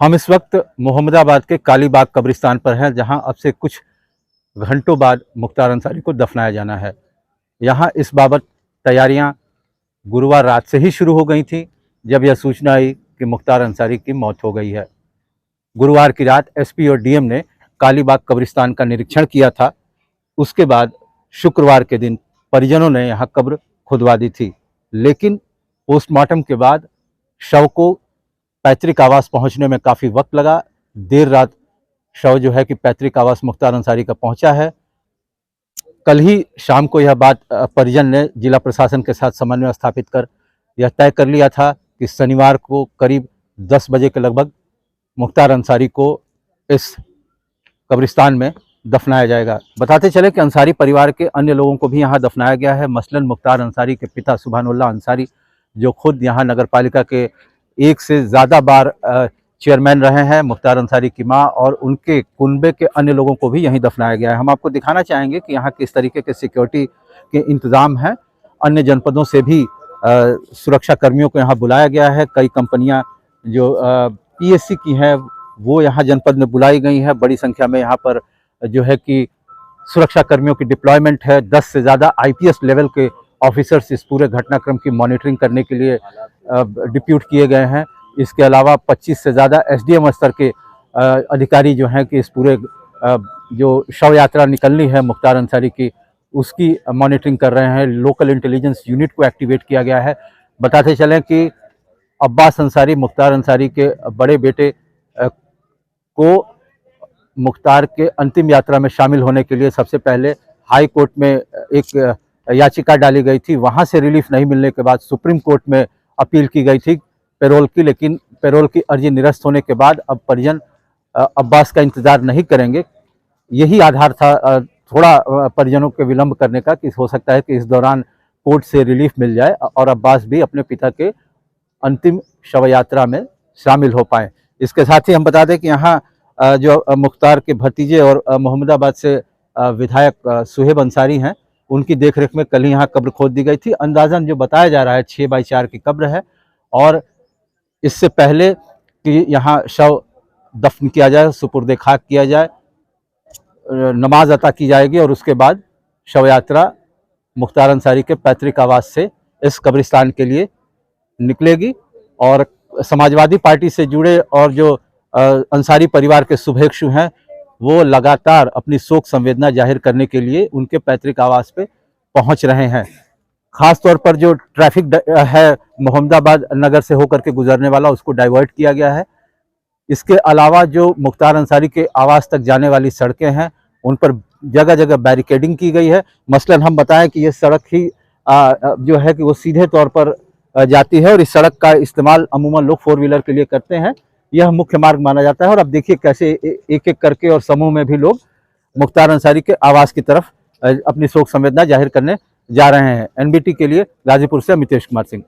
हम इस वक्त मोहम्मदाबाद के कालीबाग कब्रिस्तान पर हैं, जहां अब से कुछ घंटों बाद मुख्तार अंसारी को दफनाया जाना है। यहां इस बाबत तैयारियां गुरुवार रात से ही शुरू हो गई थी, जब यह सूचना आई कि मुख्तार अंसारी की मौत हो गई है। गुरुवार की रात एसपी और डीएम ने कालीबाग कब्रिस्तान का निरीक्षण किया था। उसके बाद शुक्रवार के दिन परिजनों ने यहाँ कब्र खुदवा दी थी, लेकिन पोस्टमार्टम के बाद शव को पैतृक आवास पहुंचने में काफ़ी वक्त लगा। देर रात शव जो है कि पैतृक आवास मुख्तार अंसारी का पहुंचा है। कल ही शाम को यह बात परिजन ने जिला प्रशासन के साथ समन्वय स्थापित कर यह तय कर लिया था कि शनिवार को करीब 10 बजे के लगभग मुख्तार अंसारी को इस कब्रिस्तान में दफनाया जाएगा। बताते चले कि अंसारी परिवार के अन्य लोगों को भी यहाँ दफनाया गया है। मसलन मुख्तार अंसारी के पिता सुभानुल्लाह अंसारी, जो खुद यहाँ नगर पालिका के एक से ज़्यादा बार चेयरमैन रहे हैं, मुख्तार अंसारी की मां और उनके कुनबे के अन्य लोगों को भी यहीं दफनाया गया है। हम आपको दिखाना चाहेंगे कि यहाँ किस तरीके के सिक्योरिटी के इंतज़ाम हैं। अन्य जनपदों से भी सुरक्षा कर्मियों को यहाँ बुलाया गया है। कई कंपनियाँ जो पीएससी की हैं वो यहाँ जनपद में बुलाई गई हैं। बड़ी संख्या में यहाँ पर जो है कि सुरक्षा कर्मियों की डिप्लॉयमेंट है। 10 से ज़्यादा आईपीएस लेवल के ऑफिसर्स इस पूरे घटनाक्रम की मॉनिटरिंग करने के लिए डिप्यूट किए गए हैं। इसके अलावा 25 से ज़्यादा एसडीएम स्तर के अधिकारी जो हैं कि इस पूरे जो शव यात्रा निकलनी है मुख्तार अंसारी की, उसकी मॉनिटरिंग कर रहे हैं। लोकल इंटेलिजेंस यूनिट को एक्टिवेट किया गया है। बताते चलें कि अब्बास अंसारी, मुख्तार अंसारी के बड़े बेटे को मुख्तार के अंतिम यात्रा में शामिल होने के लिए सबसे पहले हाई कोर्ट में एक याचिका डाली गई थी। वहाँ से रिलीफ नहीं मिलने के बाद सुप्रीम कोर्ट में अपील की गई थी पैरोल की, लेकिन पैरोल की अर्जी निरस्त होने के बाद अब परिजन अब्बास का इंतज़ार नहीं करेंगे। यही आधार था थोड़ा परिजनों के विलंब करने का, कि हो सकता है कि इस दौरान कोर्ट से रिलीफ मिल जाए और अब्बास भी अपने पिता के अंतिम शव यात्रा में शामिल हो पाए। इसके साथ ही हम बता दें कि यहाँ जो मुख्तार के भतीजे और मोहम्मदाबाद से विधायक सुहेब अंसारी हैं, उनकी देखरेख में कल ही यहाँ कब्र खोद दी गई थी। अंदाजन जो बताया जा रहा है 6 बाई 4 की कब्र है, और इससे पहले कि यहाँ शव दफन किया जाए, सुपुर्दे खाक किया जाए, नमाज अता की जाएगी और उसके बाद शव यात्रा मुख्तार अंसारी के पैतृक आवास से इस कब्रिस्तान के लिए निकलेगी। और समाजवादी पार्टी से जुड़े और जो अंसारी परिवार के शुभेच्छु हैं, वो लगातार अपनी शोक संवेदना जाहिर करने के लिए उनके पैतृक आवास पे पहुंच रहे हैं। खास तौर पर जो ट्रैफिक है मोहम्मदाबाद नगर से होकर के गुजरने वाला, उसको डाइवर्ट किया गया है। इसके अलावा जो मुख्तार अंसारी के आवास तक जाने वाली सड़कें हैं, उन पर जगह जगह बैरिकेडिंग की गई है। मसलन हम बताएं कि ये सड़क ही जो है कि वो सीधे तौर पर जाती है और इस सड़क का इस्तेमाल अमूमन लोग 4 व्हीलर के लिए करते हैं। यह मुख्य मार्ग माना जाता है। और अब देखिए कैसे एक एक करके और समूह में भी लोग मुख्तार अंसारी के आवास की तरफ अपनी शोक संवेदना जाहिर करने जा रहे हैं। एनबीटी के लिए गाजीपुर से अमितेश कुमार सिंह।